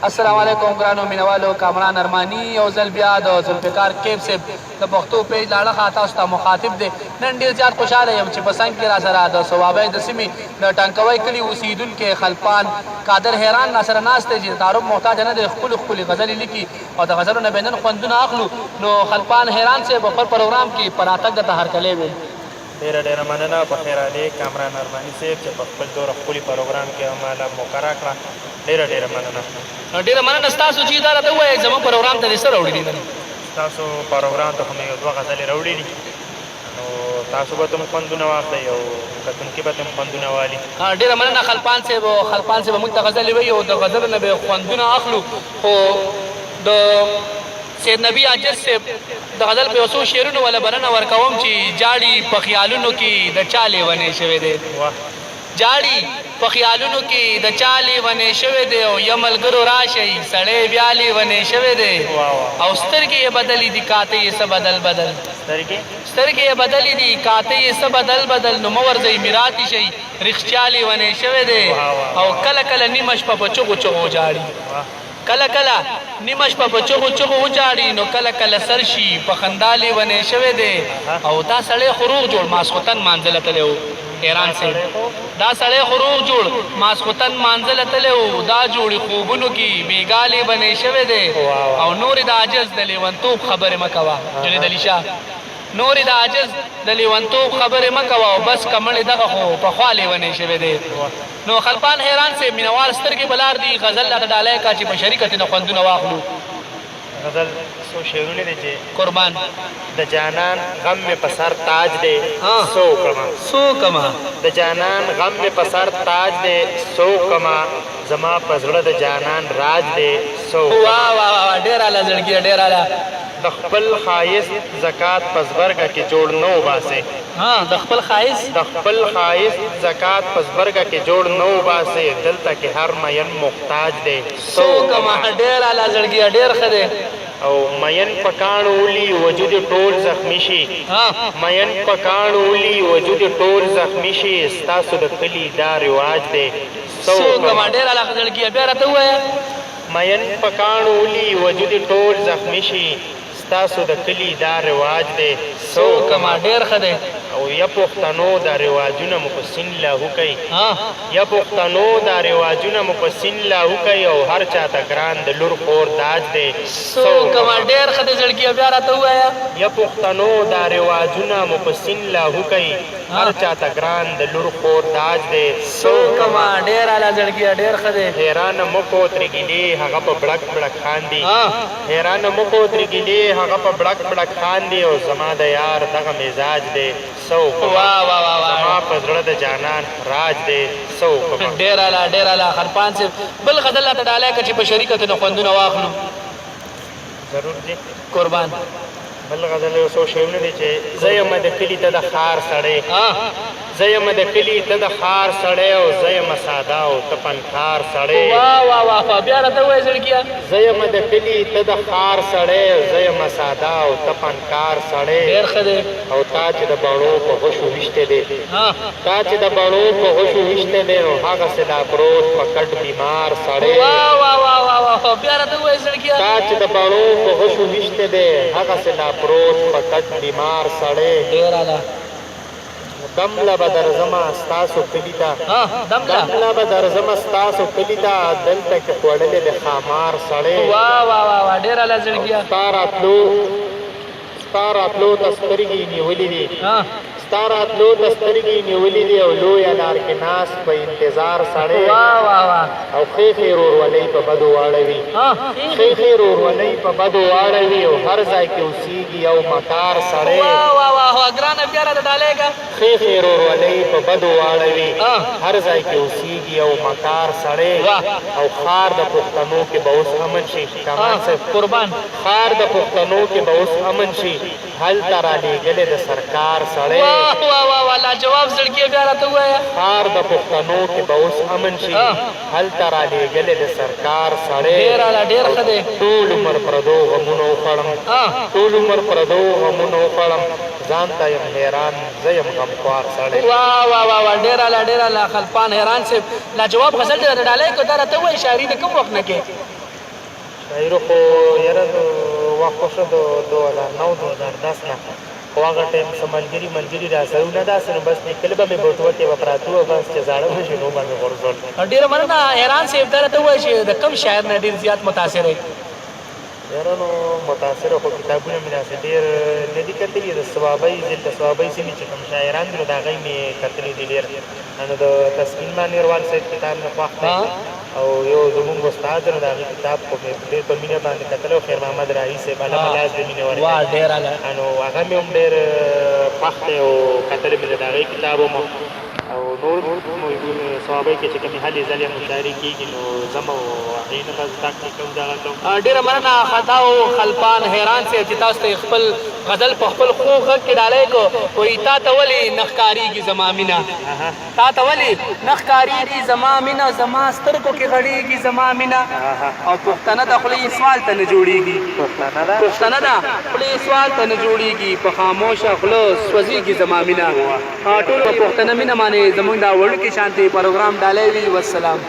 السلام علیکم ګرانو مینوالو کامران ارمانی یو ځل بیا د ذوالفقار کیب صاحب د پښتو پیج لاړه تاسو ته مخاطب دی نن ډېر زیات خوشحاله یم چې په څنګ کې را سره د صوابۍ د سیمې د ټانکوی کلي اوسېدونکي خلپان قادر حیران راسره ناست دی چې تعارف محتاج نه دی ښکلې ښکلې غزلې لیکي او د غزلو نه به نن خوندونه اخلو نو خلپان حیران صاحب خپل پروګرام کې په راتګ درته هرکلی ویل ډېره مننه په خیر علي کامران ارماني صاحب چې په خپل دوره ښکلي پروګرام کې ماله مقرره کړه ډېره مننه ډېره مننه ستاسو چې دا راته ووایئ زموږ پروګرام ته دې څه راوړي دي ستاسو پروګرام ته خو مې یو دوه غزلې راوړي دي نو تاسو به هم خوندونه واخلئ او کتونکي به هم خوندونه والي ډېره مننه خلپان صاحب موږ ته غزلې وایي او د غزلو نه به خوندونه اخلو خو د سید نبی عاجز صاحب د غزل په یو څو شعرونو ولا بلنه ورکوم چې جاړي په خیالونو کې د چا لیونی شوی دی جاړي په خیالونو کې د چا لیونی شوی دی او یا ملګرو راشئ سړی بیا لیونی شوی دی او سترګې یې بدلې دي کاته یې څه بدل سترګې یې بدلې دي کاته یې څه بدل نو مه ورځئ میراتې شئ رښتیا لیونی شوی دی او کله کله نیمه شپه په چغو جاړي کله نیمه شپه په چغو وجاړي نو کله سر شي په خندا لیونی شوی دی او دا سړی خو روغ جوړ ماسخوتن مانځله تللی و حیران صاحب دا سړی خو روغ جوړ ماسخوتن مانځله تللی و دا جوړې خوبونو کې بېګا لیونی شوی دی او نورې د عاجز د لیونتوب خبرې مه کوه جنید علي شاه نورې د عاجز د لیونتوب خبرې مه کوه او بس کمړې دغه خو پخوا لیونی شوی دی نو خلپان حیران صاحب مینوال سترګې بلار دي غزل راته ډالۍ کا چې په شریکت نه خوندونه واخلو غزل څو شعرونه دي چې قربان د جانان غم مې په سر تاج دی سو کما د جانان غم مې په سر تاج دی سو کما زما په زړه د جانان راج دی سو واه ډېر اعلی زړګي ډېر اعلی د خپل ښایست زکات په زبرګه کې جوړ نه وباسئ د خپل ښایست زکات په زبرګه کې جوړ نه وباسئ دلته کې هر مین محتاج دی سو کما ډېر اعلی زړګي ډېر ښه دی او مین پکاڼ ولی وجود ټول زخمی شي مین پکاڼ ولی وجود ټول زخمی شي ستاسو د کلي دا رواج دی سو کما ډېر اعلی زړګي بیا راته ووایه مین پکاڼ ولی وجود ټول زخمی شي ستاسو د کلي دا رواج دی سو کما ډېر ښه دی او یا پښتنو دا رواجونه مو په سین لاهو کوي یا پښتنو دا رواجونه مو په سین لاهو کوي او هر چاته ګران د لور خور داج دی سو کما ډېر ښه دی زړګي بیا راته ووایه یا پښتنو دا رواجونه مو په سین لاهو کوي هر چاته ګران د لور خور داج دی سو کما ډېر اعلی زړګي ډېر ښه دی حیرانه مه کو ترې ګیلې هغه په بړک خاندي حیرانه مه کو ترې ګیلې هغه په بړک خاندي او زما د یار دغه مزاج دی سو زما په زړه د جانان راج دی سو ډېر اعلی خرپان صاحب بل غزل راته ډالۍ که چې په شریکت نه خوندونه واخلو ضرور دی قربان بل غزل یو څو شعرونه دي چې زه یم د کلي ته د ښار سړی زه یم د کلي ته د ښار سړی او زه یم ساده او ته فنکار سړی واه بیا راته ووایه زړګیه زه یم د کلي ته د ښار سړی او زه یم ساده او ته فنکار سړی ډېر ښه دی او تا چې د بڼو په غوښو ویشتی دی تا چې د بڼو په غوښو ویشتی دی نو هغسې لا پروت په کټ بیمار سړی واه بیا راته ووایه زړګیه تا چې د بڼو په غوښو ویشتی دی هغسې لا پروت په کټ بیمار سړی ډېر اعلی دمله به درځمه ستاسو کلي ته دمله به درځمه ستاسو کلي ته دلته کې خوړلې د ښامار سړی واه ډېر اعلی زړګیه ستا راتلو ته سترګې نیولې دي ستا راتلو ته سترګې نیولې دي او لویه لار کې ناست په انتظار سړی او خیښې رورولۍ په بدو واړوي خیښې رورولۍ په بدو واړوي او هر ځای کې اوسېږي یو مکار سړی ګرانه بیا راته ډالۍ که خیښې رورولۍ په بدو واړوي هر ځای کې اوسېږي یو مکار سړی او ښار د پښتنو کې به اوس امن شي کمان صاحب قربان ښار د پښتنو کې به اوس امن شي هلته رالېږلې د سرکار سړی لاجواب زړګي بیا راته ووایه ښار د پښتنو کې به اوس امن شي هلته رالېږلې د سرکار سړی ډېر ښه دی ټول عمر پردو غمونو وخوړم ټول عمر پردو غمونو وخوړم ځان ته یم حیران زه یم غمخوار سړی ډېر اعلی خلپان حیران صاحب لاجواب غزل دې راته ډالۍ کړو دا راته ووایه شاعري د کوم وخت نه کې شاعرو خو یاره د وخت خو ښه د 2009-2010 نه خو هغه ټایم څه ملګري راسره نه داسې نو بس لیکل به مې بوټوټې به پراته وه بس چې زاړه به شي نو به مې غورځول. ډېره مننه حیران صاحب دا راته ووایه چې د کوم شاعر نه ډېر زیات متاثر یې؟ یاره نو متاثره خو کتابونه مې داسې ډېر نه دي کتلي د صوابۍ د صوابۍ سیمې چې کوم شاعران دي نو د هغوی مې کتلي دي ډېر. نو د تسکین مانیروال صاحب کتاب مې خوښ دی او یو زمونږ استاد نو د هغې کتاب خو مې ډېر په مینه باندې کتلی او خیر محمد راهي صاحب علامه لاس د مینې ورکوي نو هغه مې هم ډېر خوښ دی او کتلی مې د هغې کتاب هم او نور صوابۍ کې چې کومې هلې ځلې مشاعرې کېږي نو ځم او هغې نه به زده کړې کوم دغه کوم. ډېره مننه خطا او خلپان حیران صاحب چې تاسو ته خپل غزل په خپل خوږ غږ کې ډالی کو وایي تا ته ولې نه ښکارېږي زما مینه تا ته ولې نه ښکارېږي زما مینه زما سترګو کې غړېږي زما مینه او پښتنه د خولې سوال ته نه جوړېږي پښتنه ده خولې سوال ته نه جوړېږي په خاموشه خوله سوځېږي زما مینه ټول په پښتنه مینه باندې زموږ دا وړوکې شانتې پروګرام ډالی وي. والسلام.